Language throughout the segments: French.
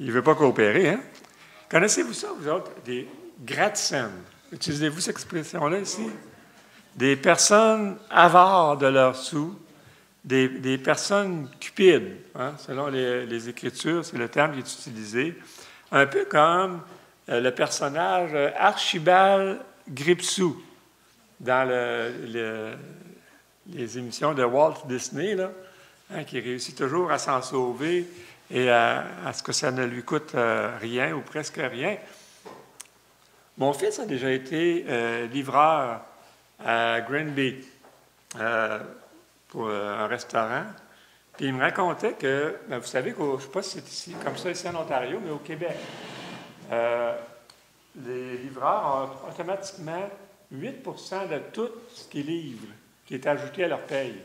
il ne veut pas coopérer, hein? Connaissez-vous ça, vous autres, des gratte-ciels? Utilisez-vous cette expression-là ici? Des personnes avares de leurs sous, des personnes cupides, hein? Selon les Écritures, c'est le terme qui est utilisé. Un peu comme le personnage Archibald Gripsou dans les émissions de Walt Disney, là, hein, qui réussit toujours à s'en sauver et à ce que ça ne lui coûte rien ou presque rien. Mon fils a déjà été livreur à Granby pour un restaurant. Puis il me racontait que, ben, vous savez, je ne sais pas si c'est ici, comme ça ici en Ontario, mais au Québec, les livreurs ont automatiquement 8 de tout ce qu'ils livrent qui est ajouté à leur paye.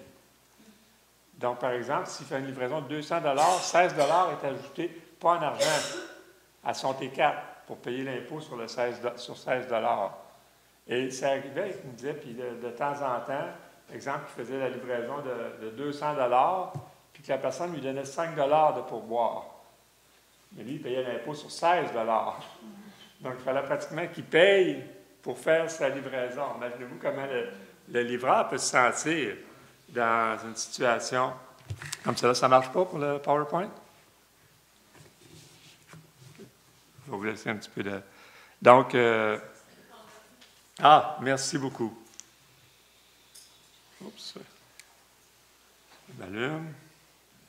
Donc, par exemple, s'il fait une livraison de 200 16 est ajouté, pas en argent, à son T4 pour payer l'impôt sur 16 Et ça arrivait, il me disait, puis de temps en temps, par exemple, il faisait la livraison de 200 puis que la personne lui donnait 5 de pourboire. Mais lui, il payait l'impôt sur 16 Donc, il fallait pratiquement qu'il paye pour faire sa livraison. Imaginez-vous comment le livreur peut se sentir dans une situation comme ça. Ça ne marche pas pour le PowerPoint? Je vais vous laisser un petit peu de... Donc, merci beaucoup. Oups. Je m'allume.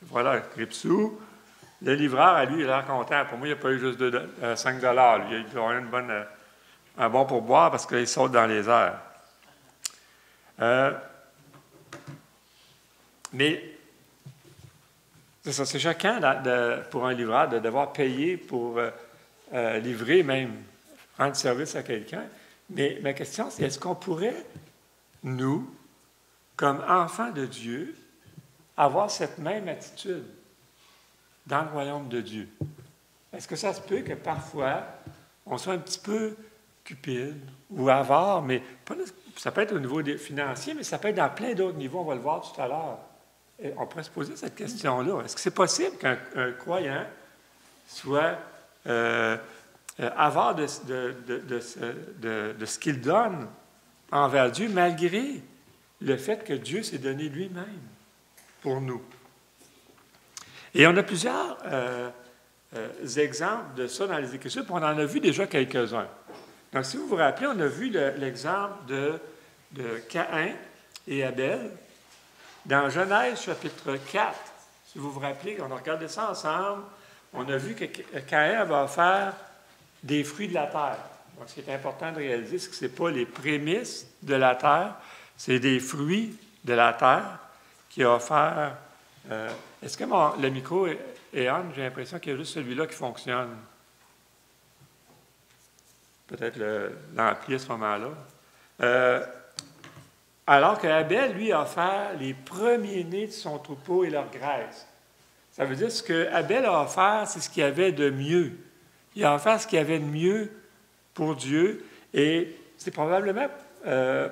Voilà, Gripsou. Le livreur, à lui, il a l'air content. Pour moi, il n'a pas eu juste 5 Lui, il a eu un bon pourboire parce qu'il saute dans les airs. Mais c'est ça, c'est choquant pour un livreur de devoir payer pour livrer, même rendre service à quelqu'un. Mais ma question, c'est est-ce qu'on pourrait, nous, comme enfants de Dieu, avoir cette même attitude dans le royaume de Dieu? Est-ce que ça se peut que parfois, on soit un petit peu cupide ou avare, mais pas, ça peut être au niveau financier, mais ça peut être dans plein d'autres niveaux, on va le voir tout à l'heure. Et on pourrait se poser cette question-là. Est-ce que c'est possible qu'un croyant soit avare de ce qu'il donne envers Dieu, malgré le fait que Dieu s'est donné lui-même pour nous? Et on a plusieurs exemples de ça dans les Écritures, puis on en a vu déjà quelques-uns. Donc, si vous vous rappelez, on a vu l'exemple de Caïn et Abel dans Genèse chapitre 4. Si vous vous rappelez, on a regardé ça ensemble, on a vu que Caïn avait offert des fruits de la terre. Donc, ce qui est important de réaliser, c'est que ce n'est pas les prémices de la terre, c'est des fruits de la terre qui a offert. Est-ce que le micro est on? J'ai l'impression qu'il y a juste celui-là qui fonctionne. Peut-être l'ampli à ce moment-là. Alors qu'Abel, lui, a offert les premiers-nés de son troupeau et leur graisse. Ça veut dire que ce qu'Abel a offert, c'est ce qu'il y avait de mieux. Il a offert ce qu'il y avait de mieux pour Dieu. Et c'est probablement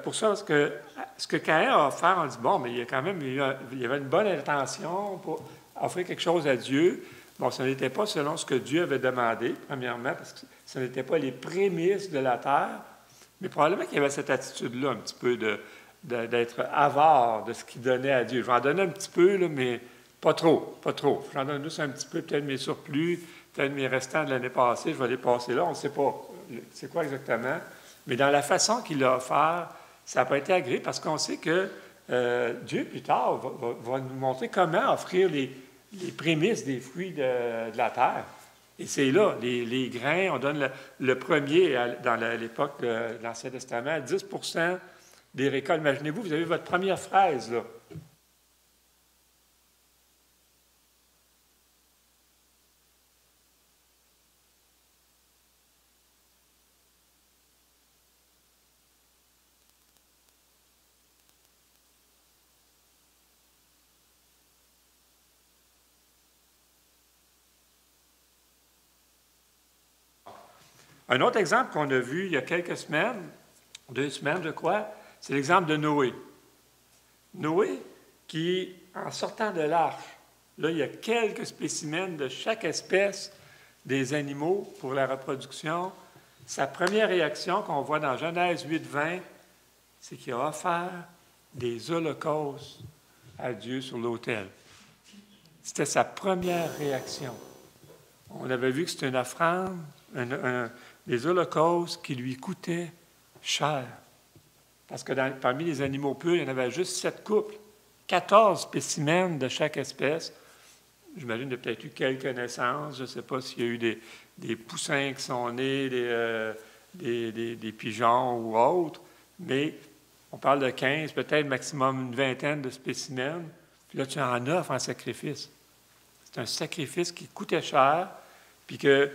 pour ça que ce que Caïn a offert, on dit, bon, mais il y a quand même, il y avait une bonne intention pour offrir quelque chose à Dieu. Bon, ce n'était pas selon ce que Dieu avait demandé, premièrement, parce que ce n'était pas les prémices de la terre, mais probablement qu'il y avait cette attitude-là, un petit peu d'être avare de ce qu'il donnait à Dieu. Je vais en donner un petit peu, là, mais pas trop, pas trop. J'en donne juste un petit peu, peut-être mes surplus, peut-être mes restants de l'année passée, je vais les passer là, on ne sait pas c'est quoi exactement. Mais dans la façon qu'il l'a offert, ça n'a pas été agréé parce qu'on sait que Dieu, plus tard, va nous montrer comment offrir les prémices des fruits de la terre. Et c'est là, les grains, on donne le premier, dans l'époque de l'Ancien Testament, 10 des récoltes. Imaginez-vous, vous avez votre première fraise, là. Un autre exemple qu'on a vu il y a quelques semaines, 2 semaines, je crois, c'est l'exemple de Noé. Noé, qui, en sortant de l'arche, là, il y a quelques spécimens de chaque espèce des animaux pour la reproduction, sa première réaction qu'on voit dans Genèse 8:20, c'est qu'il a offert des holocaustes à Dieu sur l'autel. C'était sa première réaction. On avait vu que c'était une offrande, des holocaustes qui lui coûtaient cher. Parce que parmi les animaux purs, il y en avait juste 7 couples, 14 spécimens de chaque espèce. J'imagine qu'il y a peut-être eu quelques naissances. Je ne sais pas s'il y a eu des poussins qui sont nés, des pigeons ou autres, mais on parle de 15, peut-être maximum une vingtaine de spécimens. Puis là, tu en offres en sacrifice. C'est un sacrifice qui coûtait cher, puis que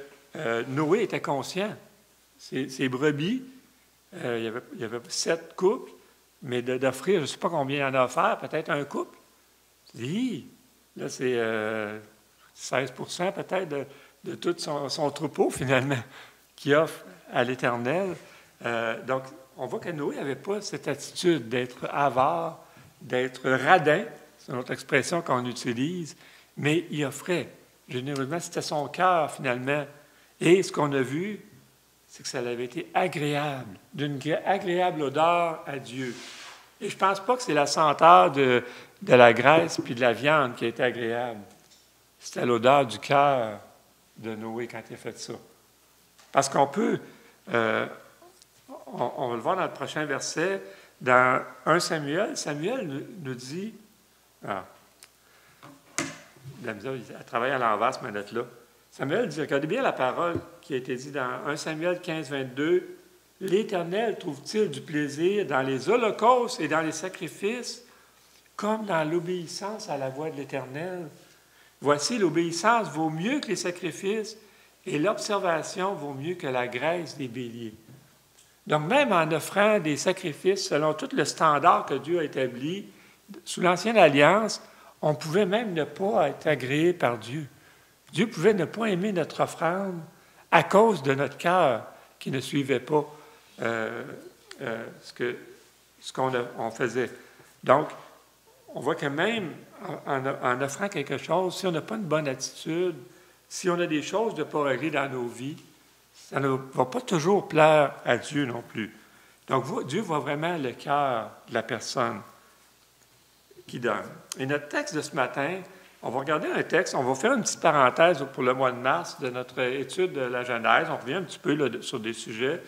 Noé était conscient. Ces brebis, il y avait 7 couples, mais d'offrir, je ne sais pas combien il en a offert, peut-être un couple. Là, c'est 16 peut-être de tout son troupeau, finalement, qui offre à l'Éternel. Donc, on voit que Noé n'avait pas cette attitude d'être avare, d'être radin, c'est une autre expression qu'on utilise, mais il offrait généreusement. C'était son cœur, finalement. Et ce qu'on a vu, c'est que ça avait été agréable, d'une agréable odeur à Dieu. Et je ne pense pas que c'est la senteur de la graisse puis de la viande qui a été agréable. C'était l'odeur du cœur de Noé quand il a fait ça. Parce qu'on peut, on va le voir dans le prochain verset, dans 1 Samuel, Samuel nous dit, elle travaille à l'envers, ce manette-là. Samuel dit, regardez bien la parole qui a été dite dans 1 Samuel 15, 22. « L'Éternel trouve-t-il du plaisir dans les holocaustes et dans les sacrifices, comme dans l'obéissance à la voix de l'Éternel? Voici, l'obéissance vaut mieux que les sacrifices, et l'observation vaut mieux que la graisse des béliers. » Donc, même en offrant des sacrifices selon tout le standard que Dieu a établi, sous l'Ancienne Alliance, on pouvait même ne pas être agréé par Dieu. Dieu pouvait ne pas aimer notre offrande à cause de notre cœur qui ne suivait pas ce qu'on faisait. Donc, on voit que même en offrant quelque chose, si on n'a pas une bonne attitude, si on a des choses de ne pas régler dans nos vies, ça ne va pas toujours plaire à Dieu non plus. Donc, Dieu voit vraiment le cœur de la personne qui donne. Et notre texte de ce matin, on va regarder un texte, on va faire une petite parenthèse pour le mois de mars de notre étude de la Genèse. On revient un petit peu là, sur des sujets.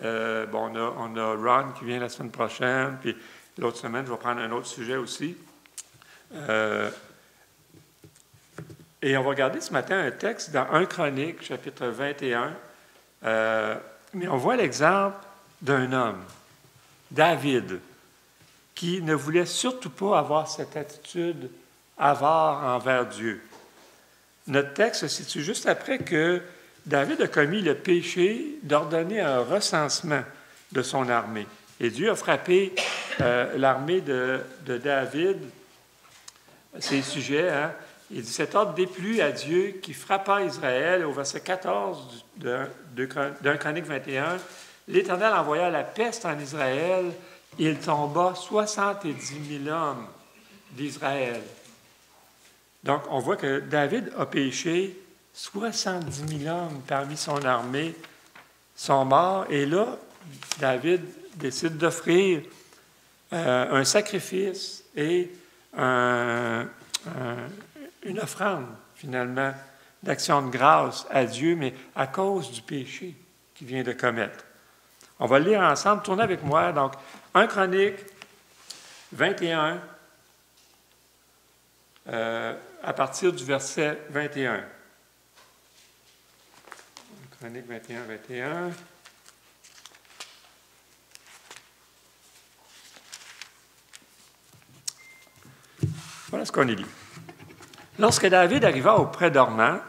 On a Ron qui vient la semaine prochaine, puis l'autre semaine, je vais prendre un autre sujet aussi. Et on va regarder ce matin un texte dans 1 Chronique, chapitre 21. Mais on voit l'exemple d'un homme, David, qui ne voulait surtout pas avoir cette attitude avare envers Dieu. Notre texte se situe juste après que David a commis le péché d'ordonner un recensement de son armée. Et Dieu a frappé l'armée de David, ses sujets. Il dit, cet ordre déplut à Dieu qui frappa Israël. Au verset 14 d'un Chronique 21, l'Éternel envoya la peste en Israël. Il tomba 70 000 hommes d'Israël. Donc, on voit que David a péché, 70 000 hommes parmi son armée sont morts. Et là, David décide d'offrir un sacrifice et une offrande, finalement, d'action de grâce à Dieu, mais à cause du péché qu'il vient de commettre. On va le lire ensemble. Tournez avec moi. Donc, 1 Chronique 21, à partir du verset 21. 1 Chronique 21, 21. Voilà ce qu'on y lit. Lorsque David arriva auprès d'Ornan,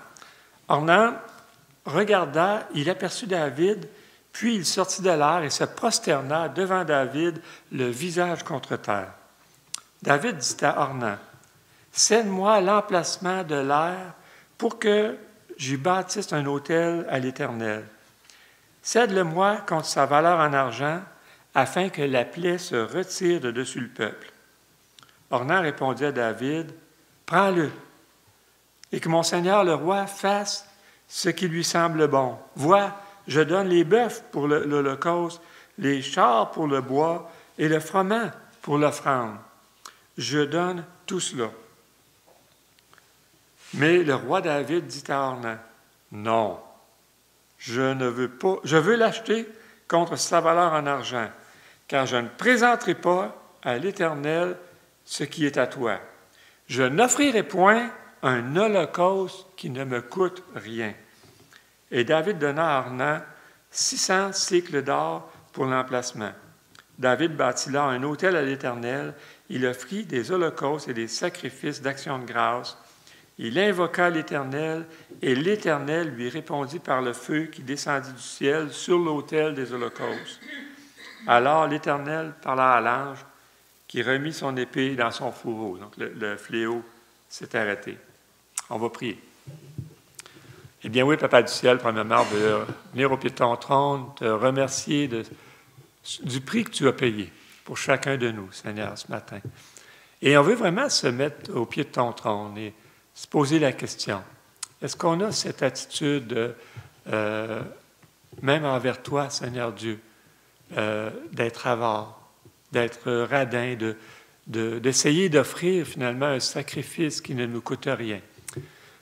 Ornan regarda, il aperçut David, puis il sortit de l'air et se prosterna devant David, le visage contre terre. David dit à Ornan, « Cède-moi l'emplacement de l'air pour que j'y bâtisse un autel à l'Éternel. Cède-le-moi contre sa valeur en argent, afin que la plaie se retire de dessus le peuple. » Ornan répondit à David, « Prends-le, et que mon seigneur le roi fasse ce qui lui semble bon. Vois, je donne les bœufs pour l'holocauste, les chars pour le bois et le froment pour l'offrande. Je donne tout cela. Mais le roi David dit à Ornan, « Non, je ne veux pas, je veux l'acheter contre sa valeur en argent, car je ne présenterai pas à l'Éternel ce qui est à toi. Je n'offrirai point un holocauste qui ne me coûte rien. » Et David donna à Ornan 600 cycles d'or pour l'emplacement. David bâtit là un autel à l'Éternel. Il offrit des holocaustes et des sacrifices d'action de grâce. Il invoqua l'Éternel, et l'Éternel lui répondit par le feu qui descendit du ciel sur l'autel des holocaustes. Alors l'Éternel parla à l'ange qui remit son épée dans son fourreau. Donc le fléau s'est arrêté. On va prier. Eh bien oui, Papa du ciel, premièrement, on veut venir au pied de ton trône, te remercier du prix que tu as payé pour chacun de nous, Seigneur, ce matin. Et on veut vraiment se mettre au pied de ton trône et se poser la question, est-ce qu'on a cette attitude, même envers toi, Seigneur Dieu, d'être avare, d'être radin, d'essayer d'offrir finalement un sacrifice qui ne nous coûte rien?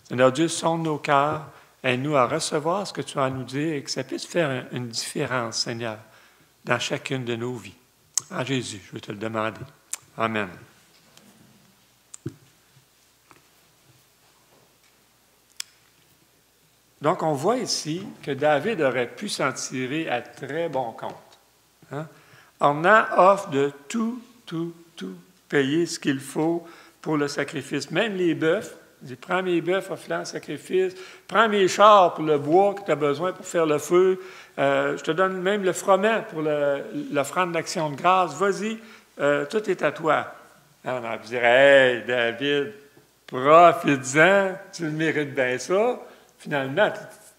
Seigneur Dieu, sonde nos cœurs, aide-nous à recevoir ce que tu as à nous dire et que ça puisse faire une différence, Seigneur, dans chacune de nos vies. En Jésus, je veux te le demander. Amen. Donc, on voit ici que David aurait pu s'en tirer à très bon compte. Hein? Ornan offre de tout payer ce qu'il faut pour le sacrifice. Même les bœufs, il dit, prends mes bœufs, offre-les en sacrifice, prends mes chars pour le bois que tu as besoin pour faire le feu, je te donne même le froment pour l'offrande d'action de grâce, vas-y, tout est à toi. Alors, on dirait, hey, David, profites-en, tu le mérites bien ça. Finalement,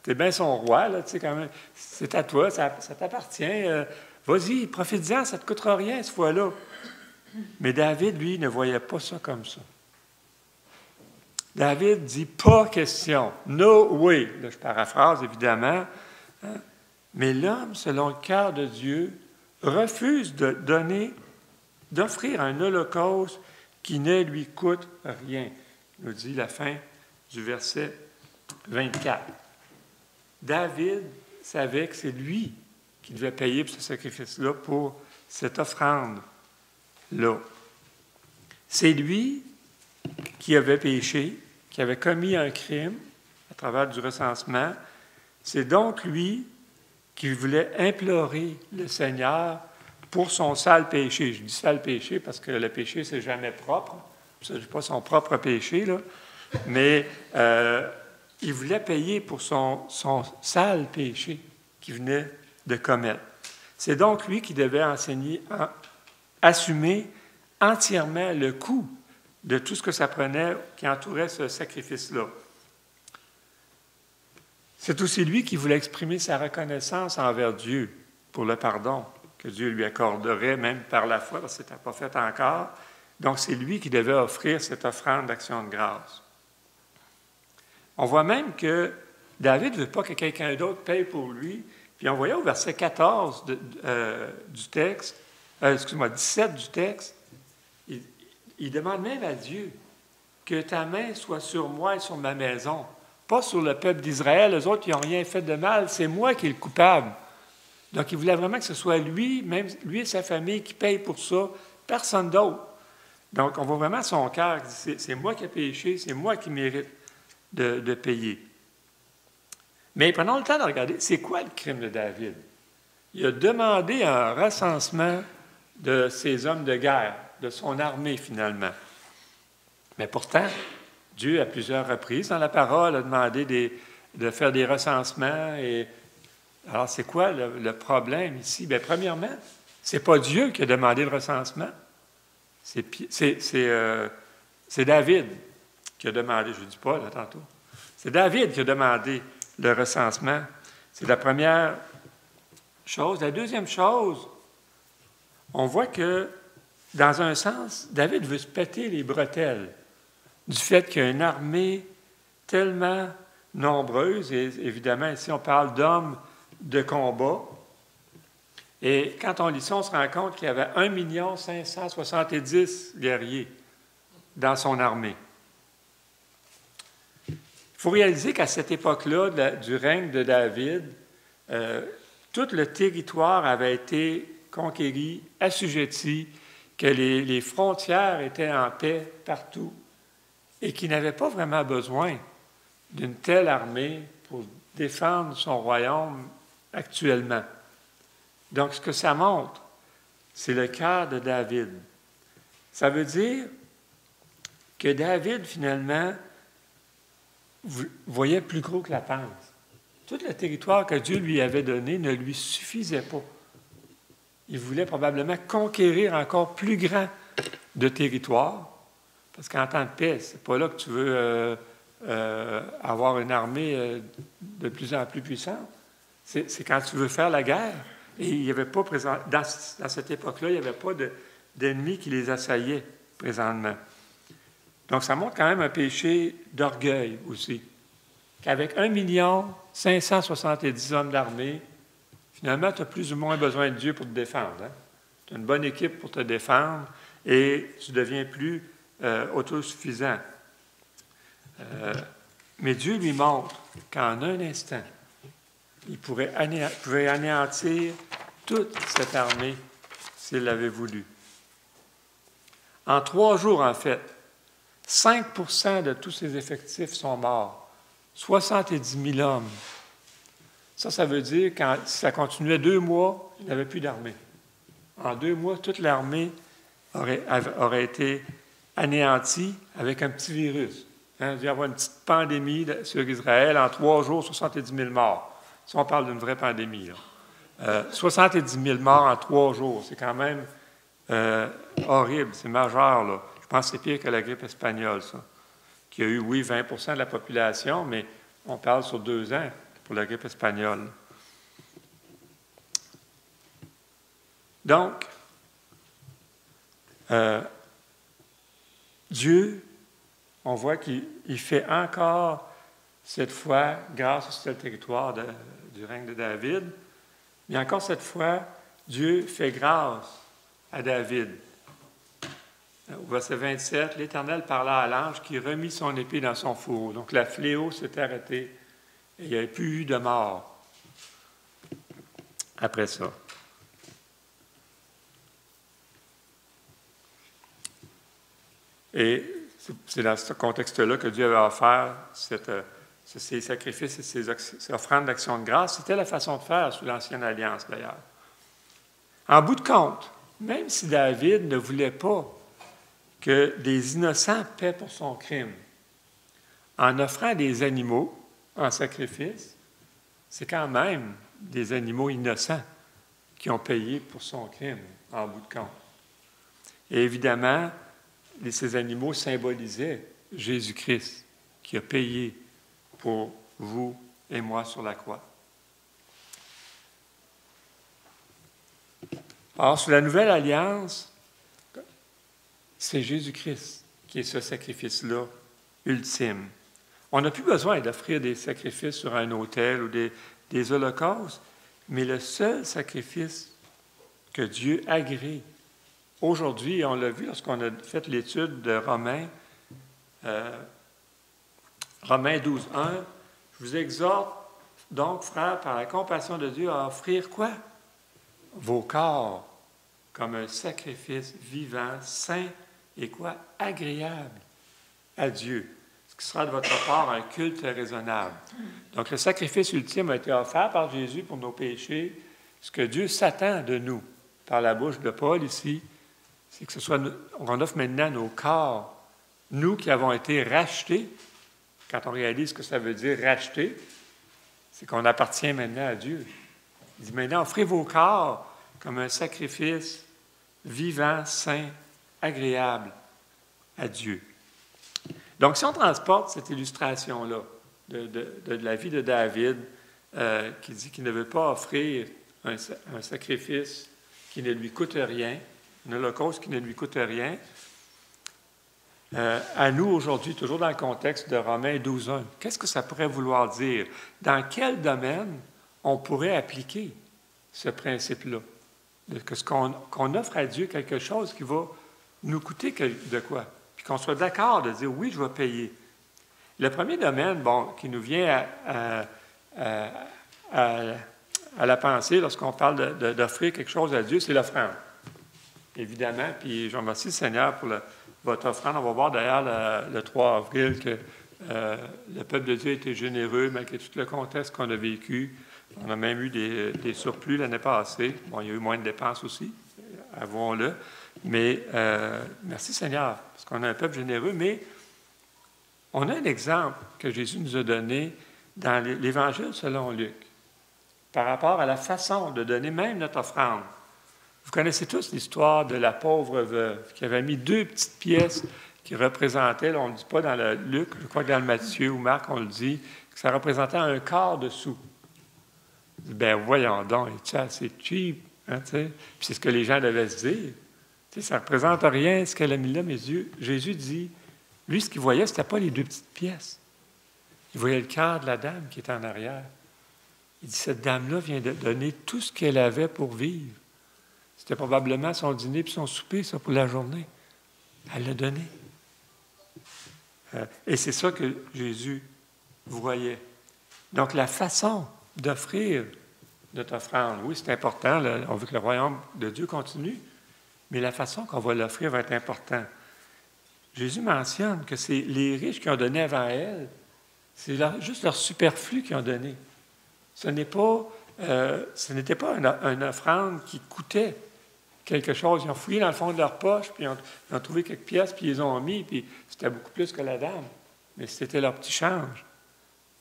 tu es bien son roi, là, tu sais, quand même, c'est à toi, ça t'appartient. Vas-y, profite-en, ça ne te coûtera rien cette fois-là. Mais David, lui, ne voyait pas ça comme ça. David dit pas question, no way. Là, je paraphrase évidemment. Hein? Mais l'homme, selon le cœur de Dieu, refuse d'offrir un holocauste qui ne lui coûte rien. Il nous dit la fin du verset 24. David savait que c'est lui qui devait payer pour ce sacrifice-là, pour cette offrande-là. C'est lui qui avait péché, qui avait commis un crime à travers du recensement. C'est donc lui qui voulait implorer le Seigneur pour son sale péché. Je dis sale péché parce que le péché, c'est jamais propre. Ce n'est pas son propre péché, là. Mais il voulait payer pour son sale péché qu'il venait de commettre. C'est donc lui qui devait assumer entièrement le coût de tout ce que ça prenait qui entourait ce sacrifice-là. C'est aussi lui qui voulait exprimer sa reconnaissance envers Dieu pour le pardon que Dieu lui accorderait, même par la foi, parce que ce n'était pas fait encore. Donc, c'est lui qui devait offrir cette offrande d'action de grâce. On voit même que David ne veut pas que quelqu'un d'autre paye pour lui. Puis on voyait au verset 14 du texte, 17 du texte, il demande même à Dieu que ta main soit sur moi et sur ma maison, pas sur le peuple d'Israël. Eux autres, ils n'ont rien fait de mal, c'est moi qui est le coupable. Donc, il voulait vraiment que ce soit lui, même lui et sa famille, qui payent pour ça, personne d'autre. Donc, on voit vraiment son cœur, c'est moi qui ai péché, c'est moi qui mérite de payer. Mais prenons le temps de regarder, c'est quoi le crime de David? Il a demandé un recensement de ses hommes de guerre, de son armée finalement. Mais pourtant, Dieu, à plusieurs reprises dans la parole, a demandé de faire des recensements. Alors, c'est quoi le problème ici? Bien, premièrement, ce n'est pas Dieu qui a demandé le recensement. C'est David qui a demandé, je ne dis pas là tantôt, c'est David qui a demandé le recensement. C'est la première chose. La deuxième chose, on voit que, dans un sens, David veut se péter les bretelles du fait qu'il y a une armée tellement nombreuses. Et évidemment, ici, on parle d'hommes de combat. Et quand on lit ça, on se rend compte qu'il y avait 1 570 000 guerriers dans son armée. Il faut réaliser qu'à cette époque-là du règne de David, tout le territoire avait été conquéri, assujetti, que les frontières étaient en paix partout et qu'il n'avait pas vraiment besoin d'une telle armée pour défendre son royaume actuellement. Donc, ce que ça montre, c'est le cœur de David. Ça veut dire que David, finalement, voyait plus gros que la panse. Tout le territoire que Dieu lui avait donné ne lui suffisait pas. Il voulait probablement conquérir encore plus grand de territoire, parce qu'en temps de paix, c'est pas là que tu veux avoir une armée de plus en plus puissante. C'est quand tu veux faire la guerre. Et il n'y avait pas dans cette époque-là, il n'y avait pas d'ennemis qui les assaillaient présentement. Donc, ça montre quand même un péché d'orgueil aussi. Qu'avec 1 570 000 hommes d'armée, finalement, tu as plus ou moins besoin de Dieu pour te défendre. Hein? Tu as une bonne équipe pour te défendre et tu deviens plus autosuffisant. Mais Dieu lui montre qu'en un instant, il pouvait anéantir toute cette armée s'il l'avait voulu. En 3 jours, en fait, 5 % de tous ses effectifs sont morts. 70 000 hommes. Ça veut dire que si ça continuait 2 mois, il n'y avait plus d'armée. En 2 mois, toute l'armée aurait été anéantie avec un petit virus. Hein, il y avoir une petite pandémie sur Israël. En 3 jours, 70 000 morts. Si on parle d'une vraie pandémie. 70 000 morts en 3 jours, c'est quand même horrible, c'est majeur. Là. Je pense que c'est pire que la grippe espagnole, ça. Qui a eu, oui, 20 % de la population, mais on parle sur 2 ans pour la grippe espagnole. Donc, Dieu, on voit qu'il fait encore, cette fois, grâce à ce territoire du règne de David, mais encore cette fois, Dieu fait grâce à David. Au verset 27, l'Éternel parla à l'ange qui remit son épée dans son fourreau. Donc, la fléau s'est arrêtée et il n'y avait plus eu de mort après ça. Et c'est dans ce contexte-là que Dieu avait offert ces sacrifices et ces offrandes d'action de grâce. C'était la façon de faire sous l'Ancienne Alliance, d'ailleurs. En bout de compte, même si David ne voulait pas que des innocents paient pour son crime, en offrant des animaux en sacrifice, c'est quand même des animaux innocents qui ont payé pour son crime, en bout de compte. Et évidemment, ces animaux symbolisaient Jésus-Christ, qui a payé pour vous et moi sur la croix. Or, sous la Nouvelle Alliance, c'est Jésus-Christ qui est ce sacrifice-là ultime. On n'a plus besoin d'offrir des sacrifices sur un autel ou des holocaustes, mais le seul sacrifice que Dieu agrée aujourd'hui, on l'a vu lorsqu'on a fait l'étude de Romains 12, 1, je vous exhorte donc, frères, par la compassion de Dieu, à offrir quoi? Vos corps comme un sacrifice vivant, saint et quoi? Agréable à Dieu. Ce qui sera de votre part un culte raisonnable. Donc, le sacrifice ultime a été offert par Jésus pour nos péchés. Ce que Dieu s'attend de nous, par la bouche de Paul ici, c'est que on offre maintenant nos corps, nous qui avons été rachetés. Quand on réalise ce que ça veut dire racheter, c'est qu'on appartient maintenant à Dieu. Il dit maintenant, offrez vos corps comme un sacrifice vivant, saint, agréable à Dieu. Donc, si on transporte cette illustration-là de la vie de David, qui dit qu'il ne veut pas offrir un sacrifice qui ne lui coûte rien, un holocauste qui ne lui coûte rien, à nous aujourd'hui, toujours dans le contexte de Romains 12.1. Qu'est-ce que ça pourrait vouloir dire? Dans quel domaine on pourrait appliquer ce principe-là? Qu'on offre à Dieu quelque chose qui va nous coûter de quoi? Puis qu'on soit d'accord de dire, oui, je vais payer. Le premier domaine, qui nous vient à la pensée lorsqu'on parle d'offrir quelque chose à Dieu, c'est l'offrande. Évidemment, puis je remercie le Seigneur pour votre offrande. On va voir d'ailleurs le 3 avril que le peuple de Dieu a été généreux malgré tout le contexte qu'on a vécu. On a même eu des surplus l'année passée. Bon, il y a eu moins de dépenses aussi, avouons-le. Mais merci Seigneur, parce qu'on a un peuple généreux. Mais on a un exemple que Jésus nous a donné dans l'Évangile selon Luc, par rapport à la façon de donner même notre offrande. Vous connaissez tous l'histoire de la pauvre veuve qui avait mis 2 petites pièces qui représentaient, là, on ne le dit pas dans le Luc, je crois que dans le Matthieu ou Marc, on le dit, que ça représentait un quart de sou. Ben voyons donc, c'est assez cheap, hein, tu sais. Puis c'est ce que les gens devaient se dire. Tu sais, ça ne représente rien, ce qu'elle a mis là, mes yeux. Jésus dit, lui, ce qu'il voyait, ce n'était pas les 2 petites pièces. Il voyait le cœur de la dame qui était en arrière. Il dit, cette dame-là vient de donner tout ce qu'elle avait pour vivre. C'était probablement son dîner puis son souper, ça, pour la journée. Elle l'a donné. Et c'est ça que Jésus voyait. Donc, la façon d'offrir notre offrande, oui, c'est important. Là, on veut que le royaume de Dieu continue, mais la façon qu'on va l'offrir va être importante. Jésus mentionne que c'est les riches qui ont donné avant elle, c'est juste leur superflu qu'ils ont donné. Ce n'était pas une offrande qui coûtait quelque chose. Ils ont fouillé dans le fond de leur poche, puis ils ont trouvé quelques pièces, puis ils les ont mis, puis c'était beaucoup plus que la dame. Mais c'était leur petit change.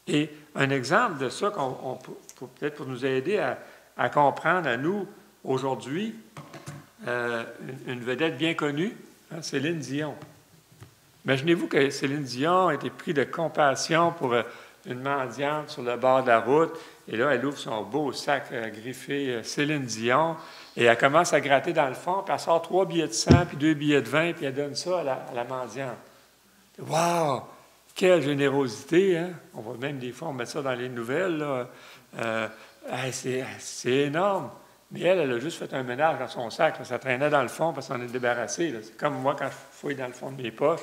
Et un exemple de ça, peut-être pour nous aider à comprendre à nous, aujourd'hui, une vedette bien connue, hein, Céline Dion. Imaginez-vous que Céline Dion a été prise de compassion pour une mendiante sur le bord de la route, et là, elle ouvre son beau sac griffé Céline Dion, et elle commence à gratter dans le fond, puis elle sort 3 billets de 100, puis 2 billets de 20, puis elle donne ça à la mendiante. Wow! Quelle générosité, hein? On va même des fois, on met ça dans les nouvelles, là. C'est énorme. Mais elle a juste fait un ménage dans son sac, là. Ça traînait dans le fond, parce qu'on est débarrassé, là. C'est comme moi, quand je fouille dans le fond de mes poches,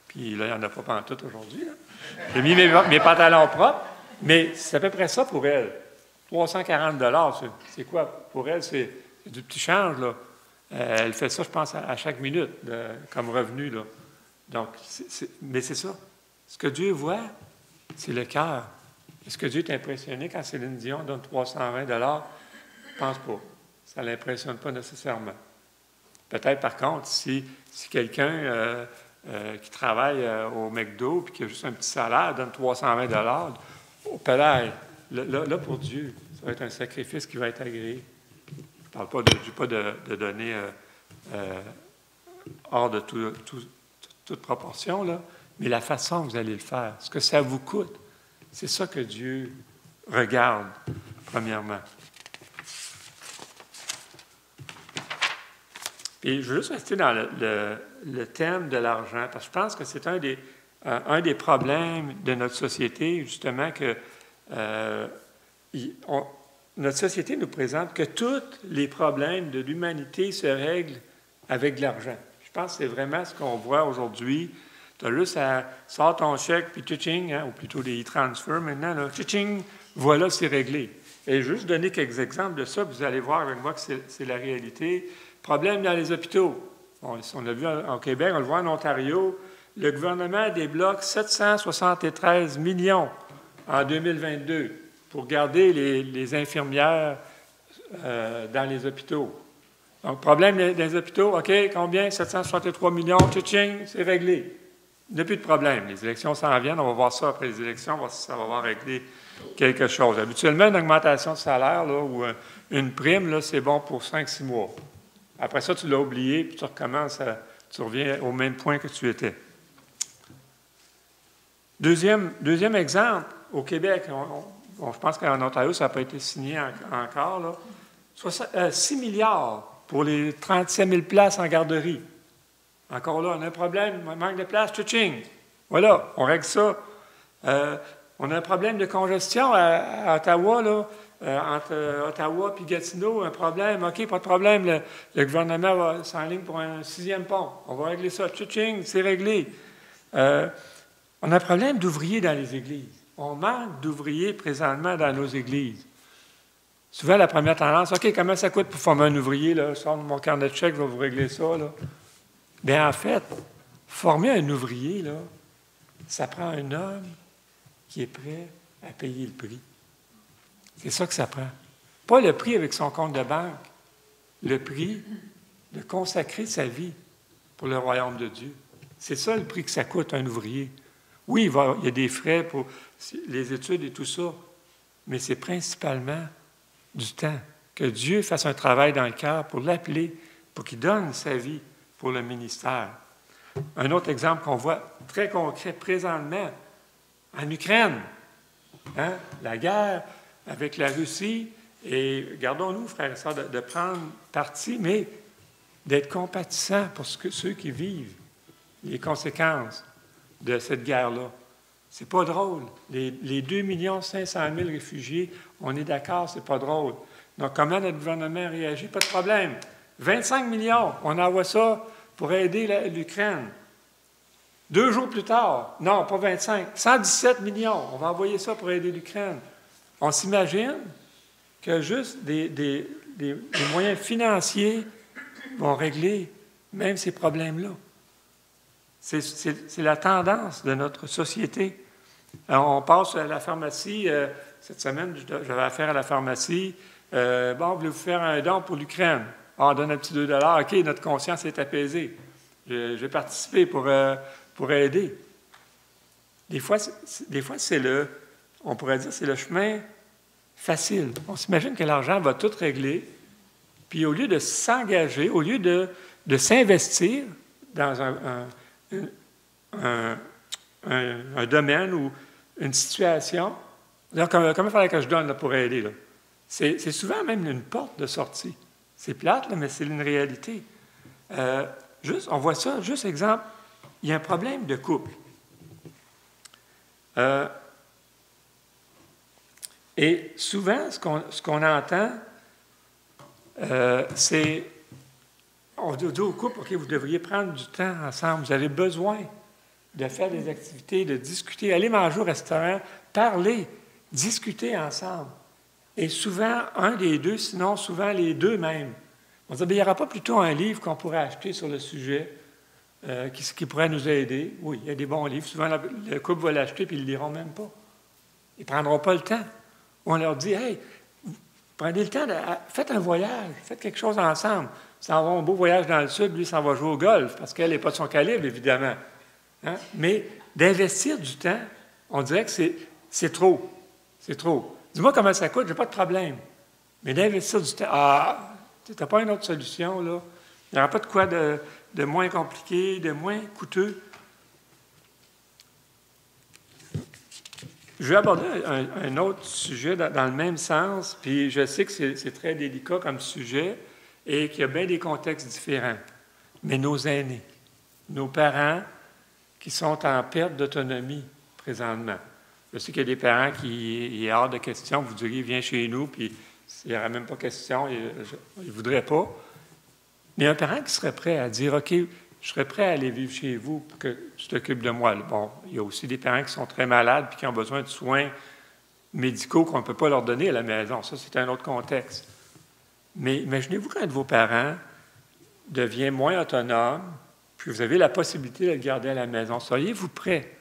puis là, il n'y en a pas pantoute aujourd'hui, là. J'ai mis mes pantalons propres, mais c'est à peu près ça pour elle. 340 $, c'est quoi? Pour elle, c'est du petit change, là. Elle fait ça, je pense, à chaque minute, comme revenu, là. Donc, mais c'est ça. Ce que Dieu voit, c'est le cœur. Est-ce que Dieu est impressionné quand Céline Dion donne 320 $? Je ne pense pas. Ça ne l'impressionne pas nécessairement. Peut-être, par contre, si quelqu'un qui travaille au McDo et qui a juste un petit salaire donne 320 $, au palais, là, pour Dieu, ça va être un sacrifice qui va être agréé. Je ne parle pas de donner hors de toute proportion, là, mais la façon que vous allez le faire, ce que ça vous coûte, c'est ça que Dieu regarde, premièrement. Et je veux juste rester dans le thème de l'argent, parce que je pense que c'est un des problèmes de notre société, justement, que notre société nous présente que tous les problèmes de l'humanité se règlent avec de l'argent. Je pense que c'est vraiment ce qu'on voit aujourd'hui. Tu as juste à sort ton chèque, puis tching, hein, ou plutôt des e-transfers maintenant, là, tching, voilà, c'est réglé. Et je vais juste donner quelques exemples de ça, puis vous allez voir avec moi que c'est la réalité. Problème dans les hôpitaux. On l'a vu au Québec, on le voit en Ontario. Le gouvernement débloque 773 millions en 2022 pour garder les infirmières dans les hôpitaux. Donc, problème dans les hôpitaux, OK, combien? 763 millions, tching, c'est réglé. Il n'y a plus de problème. Les élections s'en viennent, on va voir ça après les élections, on va voir si ça va avoir réglé quelque chose. Habituellement, une augmentation de salaire là, ou une prime, là, c'est bon pour 5-6 mois. Après ça, tu l'as oublié, puis tu recommences, tu reviens au même point que tu étais. Deuxième exemple, au Québec, je pense qu'en Ontario, ça n'a pas été signé encore, là, 6 milliards pour les 37 000 places en garderie. Encore là, on a un problème, manque de place, tching. Voilà, on règle ça. On a un problème de congestion à Ottawa, là, entre Ottawa et Gatineau, un problème. OK, pas de problème, le gouvernement s'enligne pour un 6e pont. On va régler ça, tching, c'est réglé. On a un problème d'ouvriers dans les églises. On manque d'ouvriers présentement dans nos églises. Souvent, la première tendance, OK, comment ça coûte pour former un ouvrier? Là? Sors mon carnet de chèques, je vais vous régler ça. Là. Bien, en fait, former un ouvrier, là, ça prend un homme qui est prêt à payer le prix. C'est ça que ça prend. Pas le prix avec son compte de banque, le prix de consacrer sa vie pour le royaume de Dieu. C'est ça le prix que ça coûte un ouvrier. Oui, il y a des frais pour les études et tout ça, mais c'est principalement du temps. Que Dieu fasse un travail dans le cœur pour l'appeler, pour qu'il donne sa vie pour le ministère. Un autre exemple qu'on voit très concret présentement, en Ukraine, hein, la guerre avec la Russie, et gardons-nous, frères et sœurs, de prendre parti, mais d'être compatissants pour ceux qui vivent les conséquences de cette guerre-là. C'est pas drôle. Les 2 500 000 réfugiés, on est d'accord, c'est pas drôle. Donc, comment notre gouvernement réagit? Pas de problème. 25 millions, on envoie ça pour aider l'Ukraine. 2 jours plus tard, non, pas 25, 117 millions, on va envoyer ça pour aider l'Ukraine. On s'imagine que juste des moyens financiers vont régler même ces problèmes-là. C'est la tendance de notre société. Alors, on passe à la pharmacie. Cette semaine, j'avais affaire à la pharmacie. Bon, voulez-vous faire un don pour l'Ukraine? Ah, on donne un petit 2 $. OK, notre conscience est apaisée. Je vais participer pour aider. Des fois, on pourrait dire, c'est le chemin facile. On s'imagine que l'argent va tout régler, puis au lieu de s'engager, au lieu de s'investir dans un domaine ou une situation, comment il fallait que je donne là, pour aider? Là? C'est souvent même une porte de sortie. C'est plate, là, mais c'est une réalité. On voit ça, juste exemple, il y a un problème de couple. Et souvent, ce qu'on entend, c'est, on dit au couple, OK, vous devriez prendre du temps ensemble, vous avez besoin de faire des activités, de discuter, aller manger au restaurant, parler, discuter ensemble. Et souvent, un des deux, sinon souvent les deux même. On dit, bien, il n'y aura pas plutôt un livre qu'on pourrait acheter sur le sujet qui pourrait nous aider. Oui, il y a des bons livres. Souvent, le couple va l'acheter puis ils ne le liront même pas. Ils ne prendront pas le temps. On leur dit, hey, prenez le temps, faites un voyage, faites quelque chose ensemble. Ça va un beau voyage dans le sud, lui, ça va jouer au golf, parce qu'elle n'est pas de son calibre, évidemment. Hein? Mais d'investir du temps, on dirait que c'est trop. C'est trop. Dis-moi comment ça coûte, je n'ai pas de problème. Mais d'investir du temps, tu n'as pas une autre solution, là. Il n'y aura pas de quoi de moins compliqué, de moins coûteux. Je vais aborder un autre sujet dans le même sens, puis je sais que c'est très délicat comme sujet et qu'il y a bien des contextes différents. Mais nos aînés, nos parents qui sont en perte d'autonomie présentement. Je sais qu'il y a des parents il est hors de question, vous diriez, viens chez nous, puis il n'y aura même pas question, ils ne voudraient pas. Mais un parent qui serait prêt à dire, OK, je serais prêt à aller vivre chez vous pour que tu t'occupes de moi. Bon, il y a aussi des parents qui sont très malades et qui ont besoin de soins médicaux qu'on ne peut pas leur donner à la maison. Ça, c'est un autre contexte. Mais imaginez-vous quand un de vos parents devient moins autonome, puis vous avez la possibilité de le garder à la maison. Seriez-vous prêt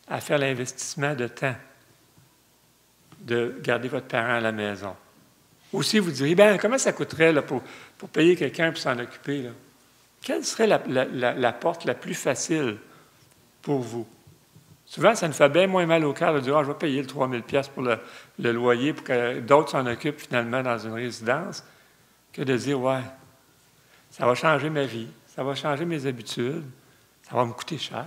à faire l'investissement de temps de garder votre parent à la maison? Aussi, vous diriez, bien, comment ça coûterait là, pour payer quelqu'un pour s'en occuper? Là? Quelle serait la porte la plus facile pour vous? Souvent, ça nous fait bien moins mal au cœur de dire, je vais payer le 3 000 $ pour le loyer pour que d'autres s'en occupent finalement dans une résidence, que de dire, ouais, ça va changer ma vie, ça va changer mes habitudes, ça va me coûter cher.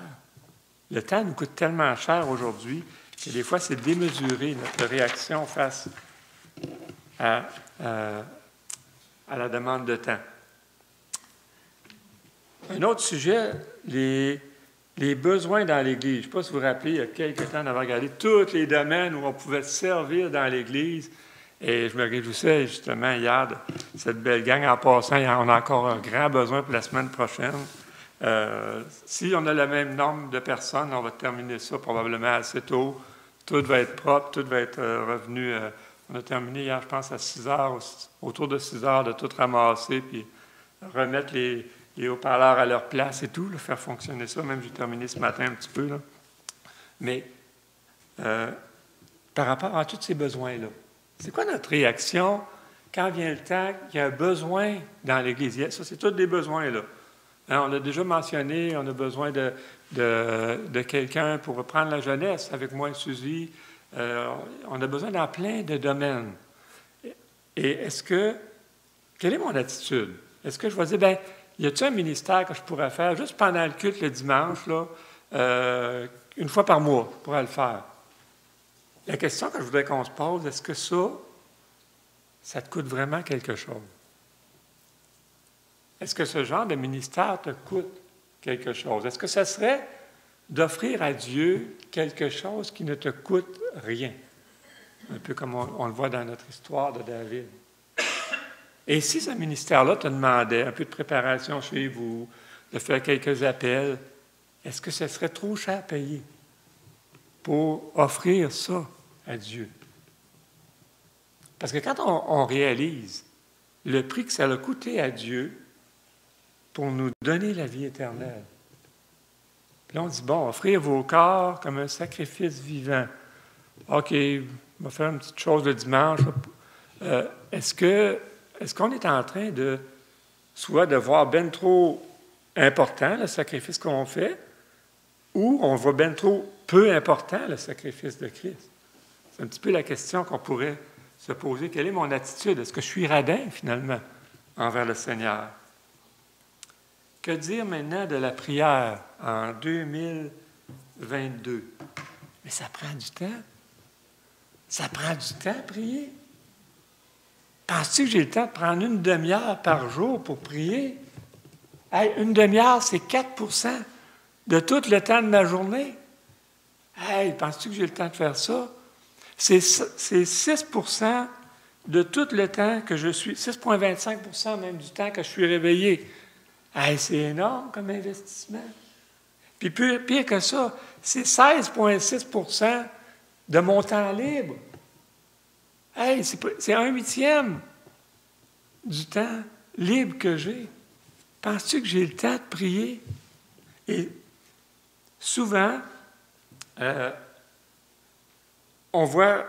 Le temps nous coûte tellement cher aujourd'hui que des fois, c'est démesuré notre réaction face à la demande de temps. Un autre sujet, les besoins dans l'Église. Je ne sais pas si vous vous rappelez, il y a quelques temps, on avait regardé tous les domaines où on pouvait servir dans l'Église. Et je me réjouissais justement hier de cette belle gang. En passant, on a encore un grand besoin pour la semaine prochaine. Si on a le même nombre de personnes, on va terminer ça probablement assez tôt. Tout va être propre, tout va être revenu. On a terminé hier, je pense, à 6 heures, autour de 6 heures, de tout ramasser, puis remettre les haut-parleurs à leur place et tout, là, faire fonctionner ça. Même j'ai terminé ce matin un petit peu. Là. Mais par rapport à tous ces besoins-là, c'est quoi notre réaction quand vient le temps qu'il y a un besoin dans l'Église? Ça, c'est tous des besoins, là. Hein, on l'a déjà mentionné, on a besoin de quelqu'un pour reprendre la jeunesse avec moi et Suzy. On a besoin dans plein de domaines. Et quelle est mon attitude? Est-ce que je vais dire, bien, y a-t-il un ministère que je pourrais faire juste pendant le culte le dimanche, là, une fois par mois, je pourrais le faire? La question que je voudrais qu'on se pose, est-ce que ça te coûte vraiment quelque chose? Est-ce que ce genre de ministère te coûte quelque chose? Est-ce que ça serait d'offrir à Dieu quelque chose qui ne te coûte rien? Un peu comme on le voit dans notre histoire de David. Et si ce ministère-là te demandait un peu de préparation chez vous, de faire quelques appels, est-ce que ce serait trop cher à payer pour offrir ça à Dieu? Parce que quand on réalise le prix que ça a coûté à Dieu pour nous donner la vie éternelle, puis là on dit, bon, offrir vos corps comme un sacrifice vivant. OK, on va faire une petite chose le dimanche. Est-ce qu'on est en train de, soit de voir bien trop important le sacrifice qu'on fait, ou on voit bien trop peu important le sacrifice de Christ? C'est un petit peu la question qu'on pourrait se poser. Quelle est mon attitude? Est-ce que je suis radin, finalement, envers le Seigneur? Que dire maintenant de la prière en 2022? Mais ça prend du temps. Ça prend du temps à prier. Penses-tu que j'ai le temps de prendre une demi-heure par jour pour prier? Hey, une demi-heure, c'est 4 de tout le temps de ma journée. Hey, penses-tu que j'ai le temps de faire ça? C'est 6 de tout le temps que je suis, 6,25 même du temps que je suis réveillé. Hey, c'est énorme comme investissement. Puis pire que ça, c'est 16,6 de mon temps libre. Hey, c'est 1/8 du temps libre que j'ai. Penses-tu que j'ai le temps de prier? Et souvent, on voit,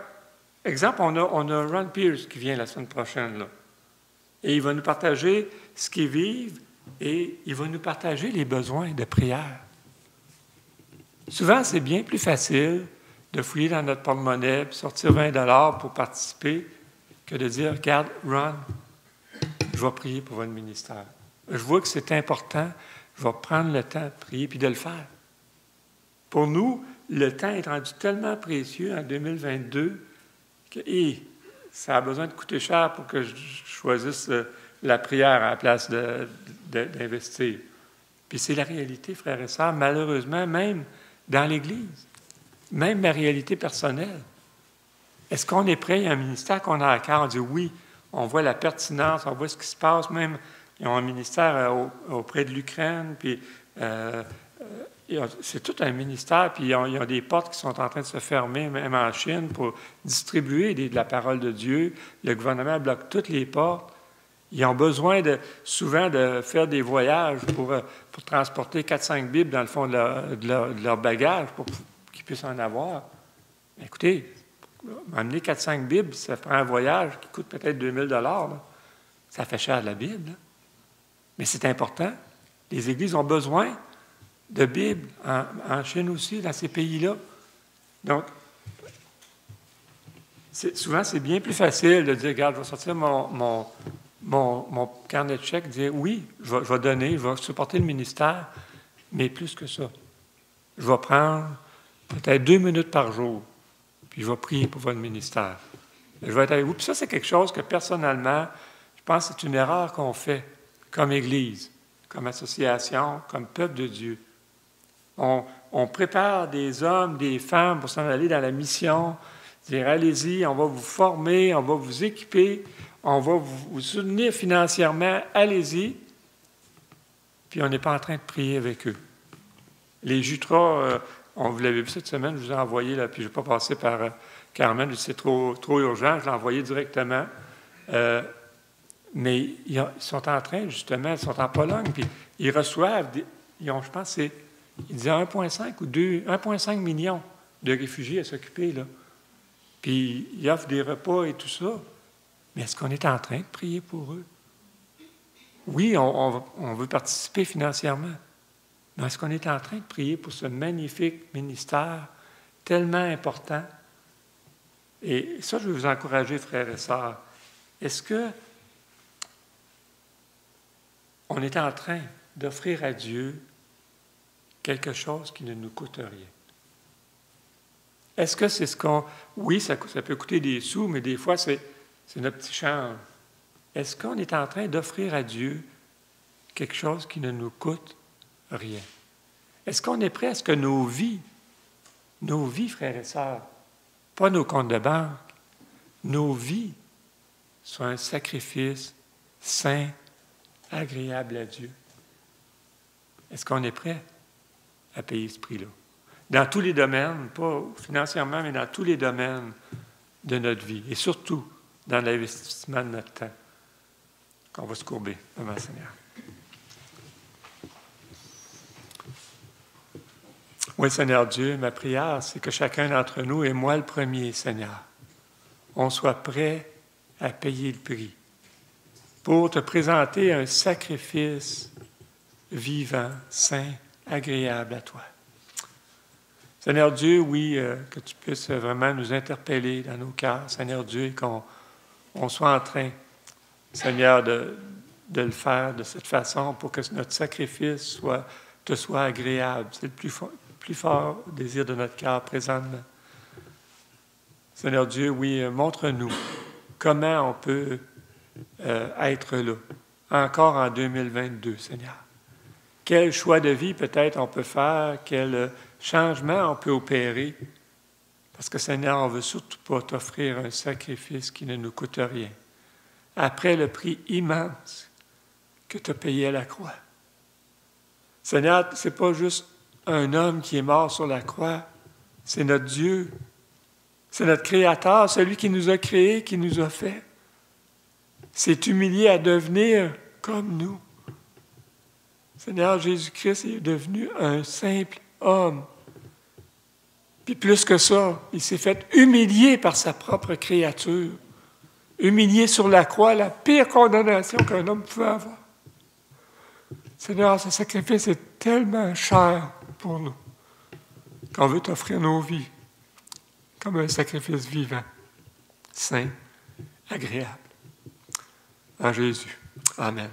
exemple, on a Ron Pierce qui vient la semaine prochaine, là. Et il va nous partager ce qu'il vit et il va nous partager les besoins de prière. Souvent, c'est bien plus facile de fouiller dans notre porte-monnaie et sortir 20 $ pour participer que de dire, regarde, Ron, je vais prier pour votre ministère. Je vois que c'est important, je vais prendre le temps de prier puis de le faire. Pour nous, le temps est rendu tellement précieux en 2022 que ça a besoin de coûter cher pour que je choisisse la prière à la place d'investir. Puis c'est la réalité, frères et sœurs, malheureusement, même dans l'Église, même ma réalité personnelle. Est-ce qu'on est prêt? Il y a un ministère qu'on a à cœur, on dit oui, on voit la pertinence, on voit ce qui se passe, même ils ont un ministère auprès de l'Ukraine, puis c'est tout un ministère, puis ils ont des portes qui sont en train de se fermer, même en Chine, pour distribuer de la parole de Dieu. Le gouvernement bloque toutes les portes. Ils ont besoin souvent de faire des voyages pour transporter 4-5 Bibles dans le fond de leur bagage pour qu'ils puissent en avoir. Mais écoutez, amener 4-5 Bibles, ça prend un voyage qui coûte peut-être 2000 $. Là. Ça fait cher de la Bible. Là. Mais c'est important. Les églises ont besoin de Bibles en Chine aussi, dans ces pays-là. Donc, souvent, c'est bien plus facile de dire, regarde, je vais sortir mon carnet de chèques, dire, oui, je vais donner, je vais supporter le ministère, mais plus que ça. Je vais prendre peut-être 2 minutes par jour, puis je vais prier pour votre ministère. Je vais être avec vous. Puis ça, c'est quelque chose que, personnellement, je pense que c'est une erreur qu'on fait comme Église. comme association, comme peuple de Dieu. On prépare des hommes, des femmes pour s'en aller dans la mission, dire allez-y, on va vous former, on va vous équiper, on va vous soutenir financièrement, allez-y. Puis on n'est pas en train de prier avec eux. Les Jutras, on vous l'avez vu cette semaine, je vous ai envoyé, là, puis je ne vais pas passer par Carmen, c'est trop urgent, je l'ai envoyé directement. Mais ils sont en train, justement, ils sont en Pologne, puis ils reçoivent, ils ont, je pense, ils disaient 1,5 ou 1,5 million de réfugiés à s'occuper, là. Puis ils offrent des repas et tout ça. Mais est-ce qu'on est en train de prier pour eux? Oui, on veut participer financièrement. Mais est-ce qu'on est en train de prier pour ce magnifique ministère tellement important? Et ça, je veux vous encourager, frères et sœurs. Est-ce que on est en train d'offrir à Dieu quelque chose qui ne nous coûte rien? Est-ce que c'est ce qu'on... Oui, ça peut coûter des sous, mais des fois, c'est notre petit change. Est-ce qu'on est en train d'offrir à Dieu quelque chose qui ne nous coûte rien? Est-ce qu'on est prêt à ce que nos vies, frères et sœurs, pas nos comptes de banque, nos vies soient un sacrifice saint, agréable à Dieu? Est-ce qu'on est prêt à payer ce prix-là? Dans tous les domaines, pas financièrement, mais dans tous les domaines de notre vie, et surtout dans l'investissement de notre temps. On va se courber devant le Seigneur. Oui, Seigneur Dieu, ma prière, c'est que chacun d'entre nous, et moi le premier, Seigneur, on soit prêt à payer le prix pour te présenter un sacrifice vivant, saint, agréable à toi. Seigneur Dieu, oui, que tu puisses vraiment nous interpeller dans nos cœurs, Seigneur Dieu, et qu'on soit en train, Seigneur, de le faire de cette façon pour que notre sacrifice te soit agréable. C'est le plus fort désir de notre cœur présentement. Seigneur Dieu, oui, montre-nous comment on peut être là, encore en 2022, Seigneur. Quel choix de vie peut-être on peut faire, quel changement on peut opérer, parce que Seigneur, on ne veut surtout pas t'offrir un sacrifice qui ne nous coûte rien, après le prix immense que tu as payé à la croix. Seigneur, ce n'est pas juste un homme qui est mort sur la croix, c'est notre Dieu, c'est notre Créateur, celui qui nous a créés, qui nous a fait. S'est humilié à devenir comme nous. Seigneur, Jésus-Christ est devenu un simple homme. Puis plus que ça, il s'est fait humilier par sa propre créature. Humilié sur la croix, la pire condamnation qu'un homme pouvait avoir. Seigneur, ce sacrifice est tellement cher pour nous qu'on veut t'offrir nos vies comme un sacrifice vivant, saint, agréable. En Jésus. Amen.